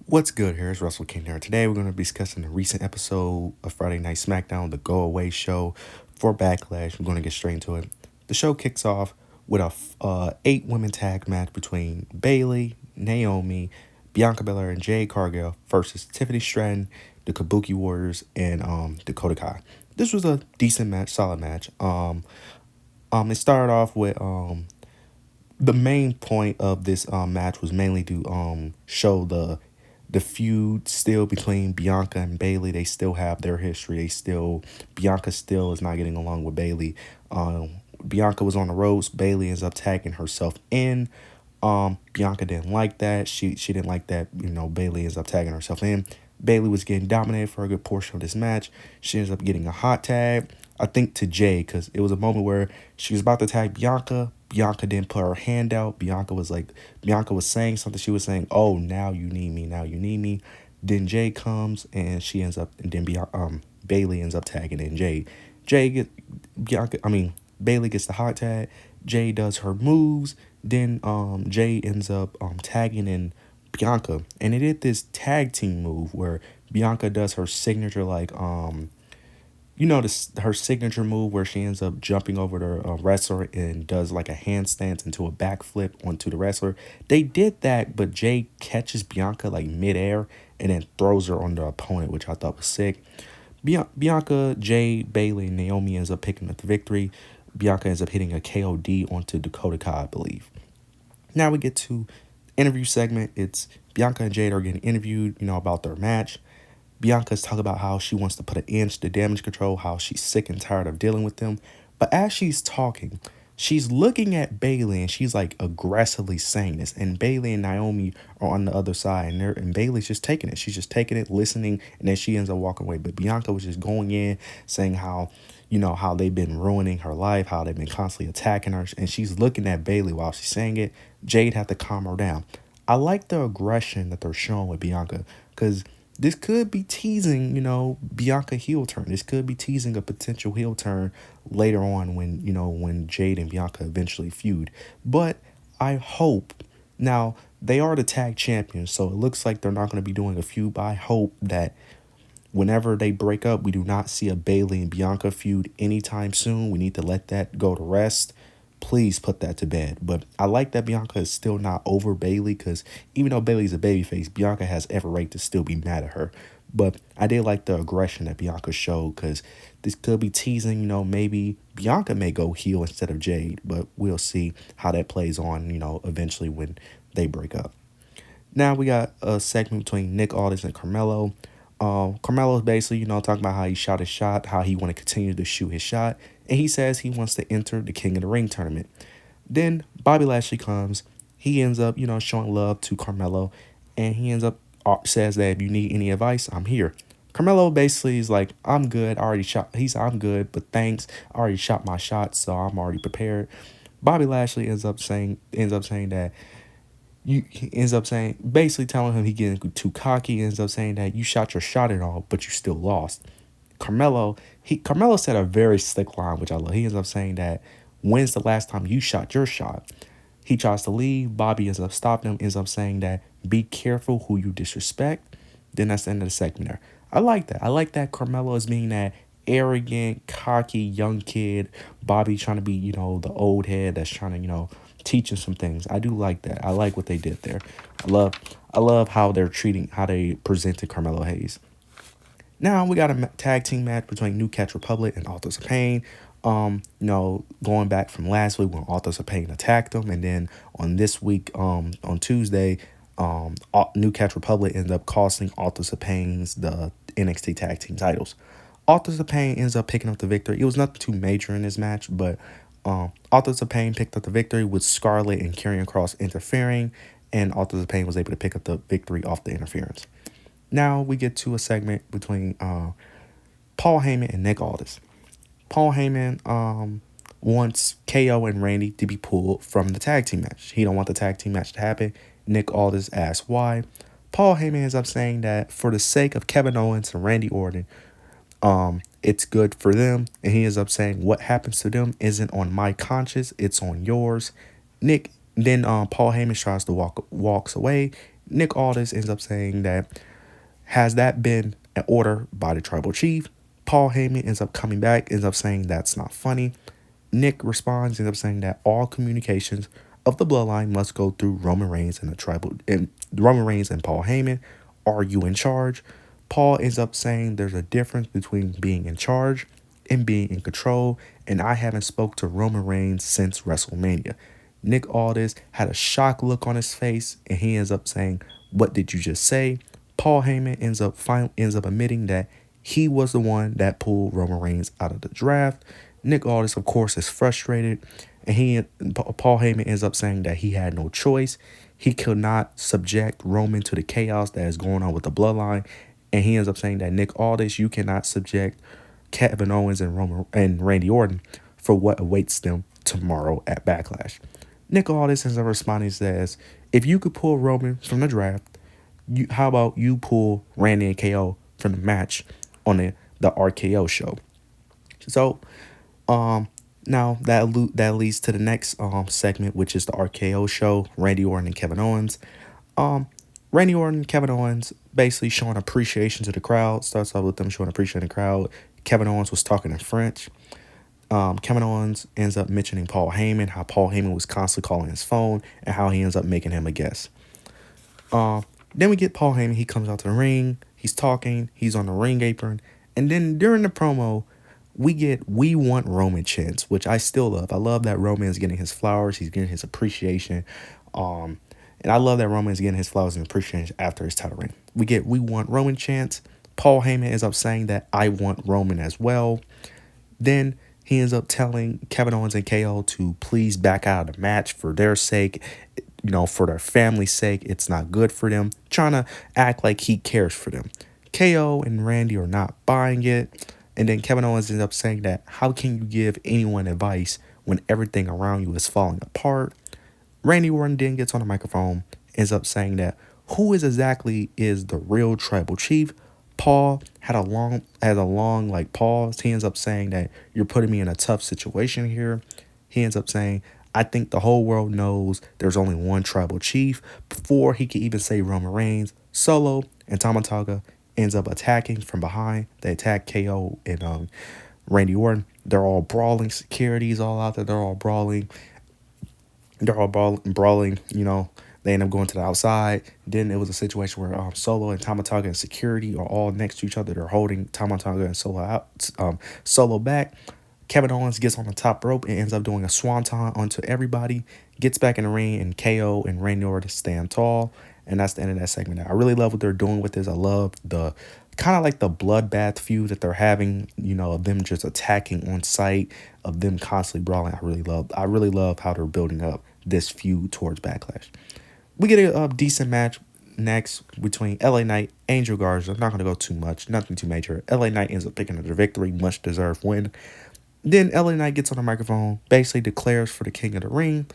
What's good? Here's Russell King here. Today we're going to be discussing the recent episode of Friday Night Smackdown, the Go Away show for Backlash. We're going to get straight into it. The show kicks off with a 8-women tag match between Bayley, Naomi, Bianca Belair, and Jade Cargill versus Tiffany Stratton, the Kabuki Warriors, and Dakota Kai. This was a decent match, solid match. It started off with the main point of this match was mainly to show the feud still between Bianca and Bayley. They still have their history. Bianca still is not getting along with Bayley. Bianca was on the ropes. Bayley ends up tagging herself in. Bianca didn't like that. She didn't like that. Bayley ends up tagging herself in. Bayley was getting dominated for a good portion of this match. She ends up getting a hot tag. I think to Jade, because it was a moment where she was about to tag Bianca. Bianca didn't put her hand out. Bianca was saying something. She was saying, "Oh, now you need me. Now you need me." Then Jade comes and and then Bayley ends up tagging in Jade. Jade get Bianca. I mean Bayley gets the hot tag. Jade does her moves. Then Jade ends up tagging in Bianca, and it did this tag team move where Bianca does her signature her signature move where she ends up jumping over the wrestler and does like a handstand into a backflip onto the wrestler. They did that, but Jay catches Bianca like midair and then throws her on the opponent, which I thought was sick. Bianca, Jay, Bayley, and Naomi ends up picking up the victory. Bianca ends up hitting a KOD onto Dakota Kai, I believe. Now we get to interview segment. It's Bianca and Jade are getting interviewed, about their match. Bianca's talking about how she wants to put an end to the damage control, how she's sick and tired of dealing with them. But as she's talking, she's looking at Bayley and she's like aggressively saying this. And Bayley and Naomi are on the other side, and Bayley's just taking it. She's just taking it, listening, and then she ends up walking away. But Bianca was just going in, saying how they've been ruining her life, how they've been constantly attacking her. And she's looking at Bayley while she's saying it. Jade had to calm her down. I like the aggression that they're showing with Bianca because this could be teasing, Bianca heel turn. This could be teasing a potential heel turn later on when Jade and Bianca eventually feud. But I hope, now they are the tag champions, so it looks like they're not going to be doing a feud, but I hope that whenever they break up, we do not see a Bayley and Bianca feud anytime soon. We need to let that go to rest. Please put that to bed. But I like that Bianca is still not over Bayley because even though Bayley's a babyface, Bianca has every right to still be mad at her. But I did like the aggression that Bianca showed because this could be teasing, maybe Bianca may go heel instead of Jade. But we'll see how that plays on, eventually when they break up. Now we got a segment between Nick Aldis and Carmelo. Carmelo's basically, talking about how he shot his shot, how he want to continue to shoot his shot, and he says he wants to enter the King of the Ring tournament. Then Bobby Lashley comes. He ends up, showing love to Carmelo, and he ends up says that if you need any advice, I'm here. Carmelo basically is like, I'm good. I already shot. I'm good, but thanks. I already shot my shot, so I'm already prepared. Bobby Lashley ends up saying that he ends up saying, basically telling him he getting too cocky. He ends up saying that you shot your shot and all, but you still lost. Carmelo said a very slick line, which I love. He ends up saying that, when's the last time you shot your shot? He tries to leave. Bobby ends up stopping him, ends up saying that, be careful who you disrespect. Then that's the end of the segment there. I like that. I like that Carmelo is being that arrogant, cocky, young kid. Bobby trying to be, the old head that's trying to, teaching some things. I do like that. I like what they did there. I love how they presented Carmelo Hayes. Now we got a tag team match between New Catch Republic and Authors of Pain. Going back from last week when Authors of Pain attacked them, and then on this week, on Tuesday, New Catch Republic ended up costing Authors of Pain's the NXT Tag Team titles. Authors of Pain ends up picking up the victory. It was nothing too major in this match, but Authors of Pain picked up the victory with Scarlett and Karrion Kross interfering, and Authors of Pain was able to pick up the victory off the interference. Now we get to a segment between Paul Heyman and Nick Aldis. Paul Heyman wants KO and Randy to be pulled from the tag team match. He don't want the tag team match to happen. Nick Aldis asks why. Paul Heyman ends up saying that for the sake of Kevin Owens and Randy Orton, it's good for them. And he ends up saying what happens to them isn't on my conscience, it's on yours. Paul Heyman tries to walks away. Nick Aldis ends up saying that, has that been an order by the tribal chief? Paul Heyman ends up coming back, ends up saying that's not funny. Nick responds, ends up saying that all communications of the bloodline must go through Roman Reigns and the tribal and Roman Reigns and Paul Heyman. Are you in charge? Paul ends up saying there's a difference between being in charge and being in control, and I haven't spoke to Roman Reigns since WrestleMania. Nick Aldis had a shocked look on his face, and he ends up saying, "What did you just say?" Paul Heyman ends up admitting that he was the one that pulled Roman Reigns out of the draft. Nick Aldis, of course, is frustrated, and Paul Heyman ends up saying that he had no choice. He could not subject Roman to the chaos that is going on with the bloodline, and he ends up saying that, Nick Aldis, you cannot subject Kevin Owens and Randy Orton for what awaits them tomorrow at Backlash. Nick Aldis ends up responding, says, if you could pull Roman from the draft, how about you pull Randy and KO from the match on the RKO show? So, now that leads to the next segment, which is the RKO show, Randy Orton and Kevin Owens. Randy Orton and Kevin Owens basically showing appreciation to the crowd. Starts off with them showing appreciation to the crowd. Kevin Owens was talking in French. Kevin Owens ends up mentioning Paul Heyman, how Paul Heyman was constantly calling his phone, and how he ends up making him a guest. Then we get Paul Heyman. He comes out to the ring. He's talking. He's on the ring apron. And then during the promo, we get "We Want Roman" chants, which I still love. I love that Roman is getting his flowers. He's getting his appreciation. And I love that Roman is getting his flowers and appreciation after his title reign. We get "We Want Roman" chants. Paul Heyman ends up saying that I want Roman as well. Then he ends up telling Kevin Owens and KO to please back out of the match for their sake. For their family's sake. It's not good for them. Trying to act like he cares for them. KO and Randy are not buying it. And then Kevin Owens ends up saying that, how can you give anyone advice when everything around you is falling apart? Randy Orton then gets on the microphone, ends up saying that, who exactly is the real tribal chief? Paul had a long pause. He ends up saying that, you're putting me in a tough situation here. He ends up saying, I think the whole world knows there's only one tribal chief. Before he could even say Roman Reigns, Solo and Tama Tonga ends up attacking from behind. They attack KO and Randy Orton. They're all brawling. Security's all out there. They're all brawling. They end up going to the outside. Then it was a situation where Solo and Tama Tonga and security are all next to each other. They're holding Tama Tonga and Solo out. Solo back. Kevin Owens gets on the top rope and ends up doing a swanton onto everybody. Gets back in the ring, and KO and Randy Orton stand tall. And that's the end of that segment. I really love what they're doing with this. I love the kind of like the bloodbath feud that they're having, of them just attacking on sight, of them constantly brawling. I really love how they're building up this feud towards Backlash. We get a decent match next between LA Knight, Angel Garza. I'm not going to go too much, nothing too major. LA Knight ends up picking up the victory, much deserved win. Then LA Knight gets on the microphone, basically declares for the King of the Ring.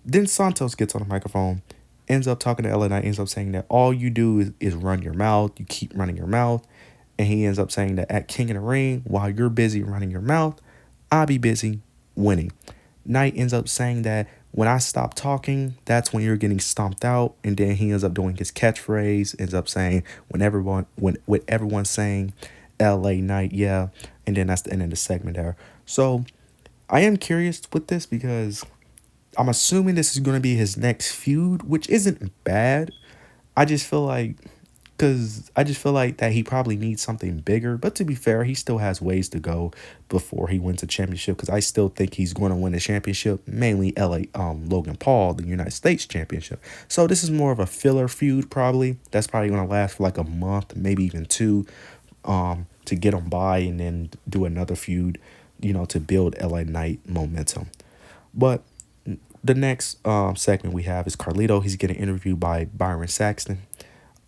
Then Santos gets on the microphone, ends up talking to LA Knight, ends up saying that all you do is run your mouth. You keep running your mouth. And he ends up saying that at King of the Ring, while you're busy running your mouth, I'll be busy winning. Knight ends up saying that when I stop talking, that's when you're getting stomped out. And then he ends up doing his catchphrase, ends up saying when everyone's saying LA Knight, yeah. And then that's the end of the segment there. So I am curious with this because I'm assuming this is going to be his next feud, which isn't bad. I just feel like that he probably needs something bigger. But to be fair, he still has ways to go before he wins a championship, because I still think he's going to win the championship, mainly Logan Paul, the United States Championship. So this is more of a filler feud probably. That's probably going to last for like a month, maybe even two, to get him by and then do another feud, to build LA Knight momentum. But the next segment we have is Carlito. He's getting interviewed by Byron Saxton.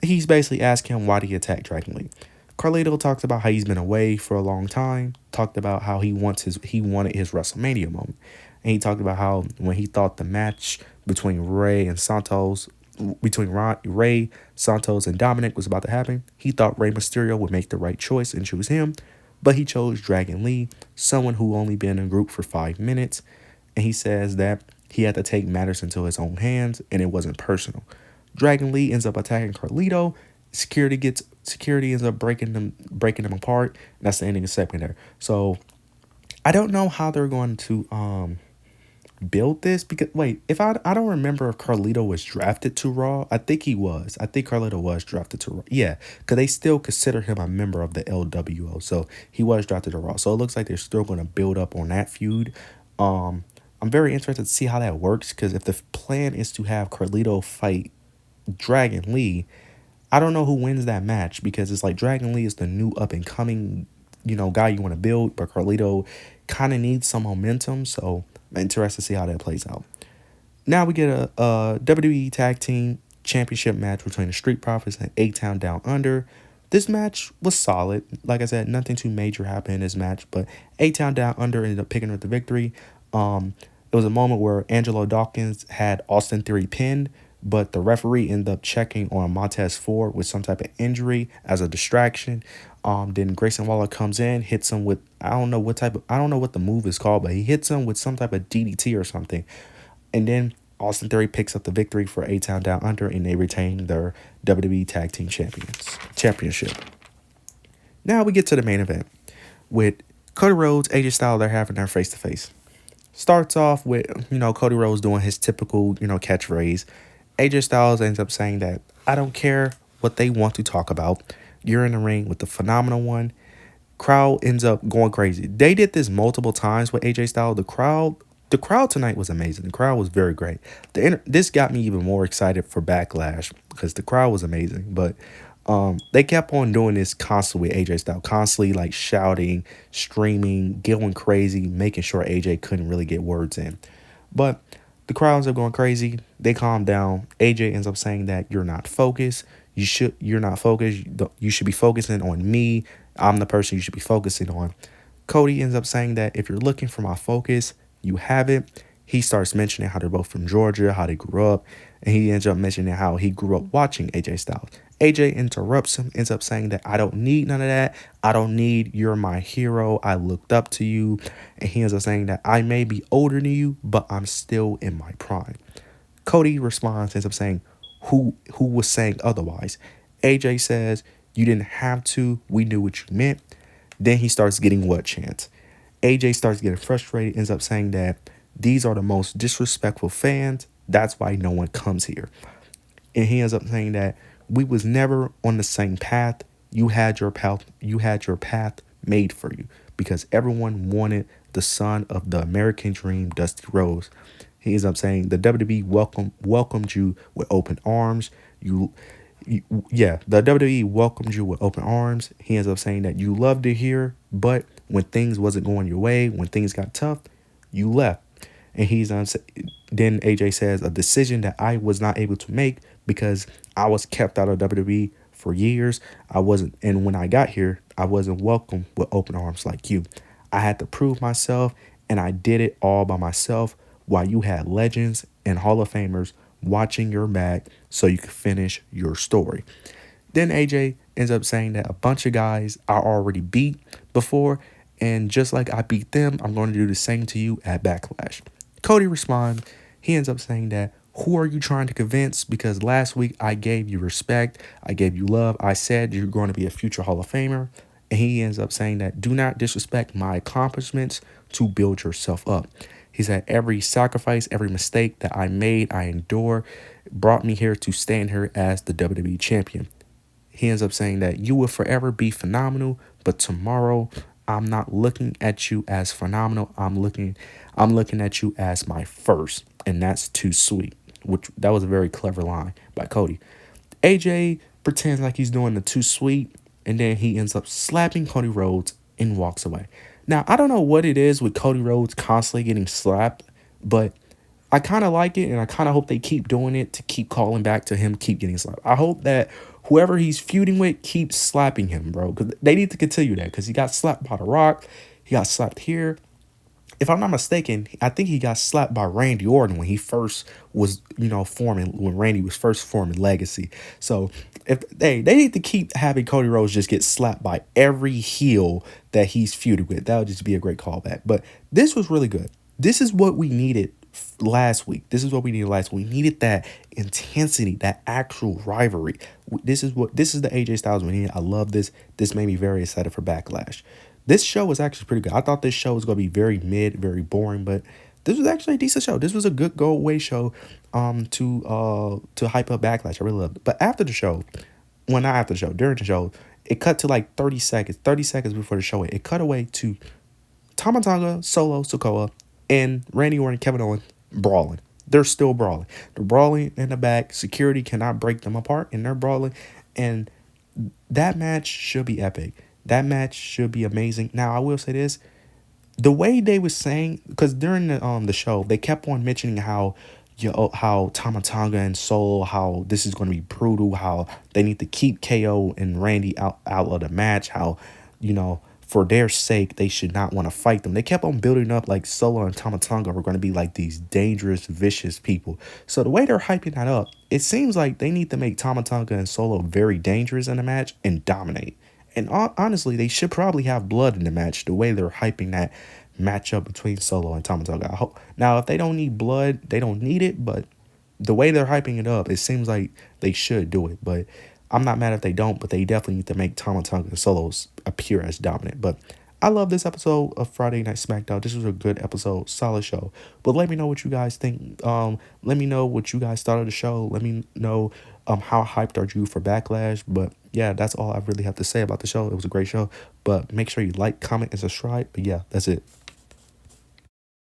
He's basically asking him, why did he attack Dragon Lee? Carlito talks about how he's been away for a long time, talked about how he wanted his WrestleMania moment. And he talked about how when he thought the match between Ray, Santos, and Dominic was about to happen, he thought Rey Mysterio would make the right choice and choose him. But he chose Dragon Lee, someone who only been in a group for 5 minutes. And he says that he had to take matters into his own hands, and it wasn't personal. Dragon Lee ends up attacking Carlito. Security ends up breaking them apart. And that's the ending of the segment there. So I don't know how they're going to build this, because wait, if I don't remember if Carlito was drafted to Raw. I think he was. I think Carlito was drafted to Raw. Yeah, because they still consider him a member of the LWO, so he was drafted to Raw. So it looks like they're still going to build up on that feud. I'm very interested to see how that works, because if the plan is to have Carlito fight Dragon Lee, I don't know who wins that match, because it's like Dragon Lee is the new up and coming, guy you want to build, but Carlito kind of needs some momentum. So I'm interested to see how that plays out. Now we get a WWE Tag Team Championship match between the Street Profits and A-Town Down Under. This match was solid. Like I said, nothing too major happened in this match, but A-Town Down Under ended up picking up the victory. It was a moment where Angelo Dawkins had Austin Theory pinned, but the referee ended up checking on Montez Ford with some type of injury as a distraction. Then Grayson Waller comes in, hits him with, I don't know what the move is called, but he hits him with some type of DDT or something. And then Austin Theory picks up the victory for A-Town Down Under, and they retain their WWE Tag Team Championship. Now we get to the main event with Cody Rhodes, AJ Styles. They're having their face-to-face. Starts off with, Cody Rhodes doing his typical, catchphrase. AJ Styles ends up saying that, I don't care what they want to talk about. You're in the ring with the phenomenal one. Crowd ends up going crazy. They did this multiple times with AJ Styles. The crowd tonight was amazing. The crowd was very great. This got me even more excited for Backlash, because the crowd was amazing. But they kept on doing this constantly with AJ Styles, constantly like shouting, screaming, going crazy, making sure AJ couldn't really get words in. But the crowd ends up going crazy. They calm down. AJ ends up saying that you're not focused. You're not focused. You should be focusing on me. I'm the person you should be focusing on. Cody ends up saying that if you're looking for my focus, you have it. He starts mentioning how they're both from Georgia, how they grew up, and he ends up mentioning how he grew up watching AJ Styles. AJ interrupts him, ends up saying that I don't need none of that. I don't need, you're my hero. I looked up to you. And he ends up saying that I may be older than you, but I'm still in my prime. Cody responds, ends up saying, who was saying otherwise? AJ says, you didn't have to. We knew what you meant. Then he starts getting what chance? AJ starts getting frustrated, ends up saying that these are the most disrespectful fans. That's why no one comes here. And he ends up saying that we was never on the same path. You had your path made for you, because everyone wanted the son of the American dream, Dusty Rhodes. He ends up saying the WWE welcomed you with open arms. The WWE welcomed you with open arms. He ends up saying that you loved it here, but when things wasn't going your way, when things got tough, you left. And then AJ says, a decision that I was not able to make because I was kept out of WWE for years. And when I got here, I wasn't welcomed with open arms like you. I had to prove myself, and I did it all by myself while you had legends and Hall of Famers watching your back so you could finish your story. Then AJ ends up saying that a bunch of guys I already beat before, and just like I beat them, I'm going to do the same to you at Backlash. Cody responds. He ends up saying that, who are you trying to convince? Because last week I gave you respect. I gave you love. I said you're going to be a future Hall of Famer. And he ends up saying that, do not disrespect my accomplishments to build yourself up. He said, every sacrifice, every mistake that I made, I endure, brought me here to stand here as the WWE champion. He ends up saying that you will forever be phenomenal, but tomorrow I'm not looking at you as phenomenal. I'm looking at you as my first, and that's too sweet. That was a very clever line by Cody. AJ pretends like he's doing the too sweet, and then he ends up slapping Cody Rhodes and walks away. Now, I don't know what it is with Cody Rhodes constantly getting slapped, but I kind of like it, and I kind of hope they keep doing it to keep calling back to him, keep getting slapped. I hope that whoever he's feuding with keeps slapping him, bro, because they need to continue that, because he got slapped by The Rock. He got slapped here. If I'm not mistaken, I think he got slapped by Randy Orton when he first was, when Randy was first forming Legacy. So if they need to keep having Cody Rhodes just get slapped by every heel that he's feuded with. That would just be a great callback. But this was really good. This is what we needed last week. This is what we needed last week. We needed that intensity, that actual rivalry. This is the AJ Styles we needed. I love this. This made me very excited for Backlash. This show was actually pretty good. I thought this show was gonna be very mid, very boring, but this was actually a decent show. This was a good go away show to hype up Backlash. I really loved it. But after the show, well, not after the show, during the show, it cut to like 30 seconds. 30 seconds before the show, it cut away to Tama Tonga, Solo Sikoa, and Randy Orton and Kevin Owens brawling. They're still brawling. They're brawling in the back. Security cannot break them apart, and they're brawling. And that match should be epic. That match should be amazing. Now, I will say this. The way they was saying, because during the show, they kept on mentioning how Tama Tonga and Solo, how this is going to be brutal, how they need to keep KO and Randy out of the match, how, for their sake, they should not want to fight them. They kept on building up like Solo and Tama Tonga were going to be like these dangerous, vicious people. So the way they're hyping that up, it seems like they need to make Tama Tonga and Solo very dangerous in the match and dominate. And honestly, they should probably have blood in the match the way they're hyping that matchup between Solo and Tama Tonga. I hope, now, if they don't need blood, they don't need it, but the way they're hyping it up, it seems like they should do it. But I'm not mad if they don't, but they definitely need to make Tama Tonga and Solos appear as dominant. But I love this episode of Friday Night Smackdown. This was a good episode, solid show. But let me know what you guys think. Let me know what you guys thought of the show. Let me know how hyped are you for Backlash. But yeah, that's all I really have to say about the show. It was a great show. But make sure you like, comment, and subscribe. But yeah, that's it.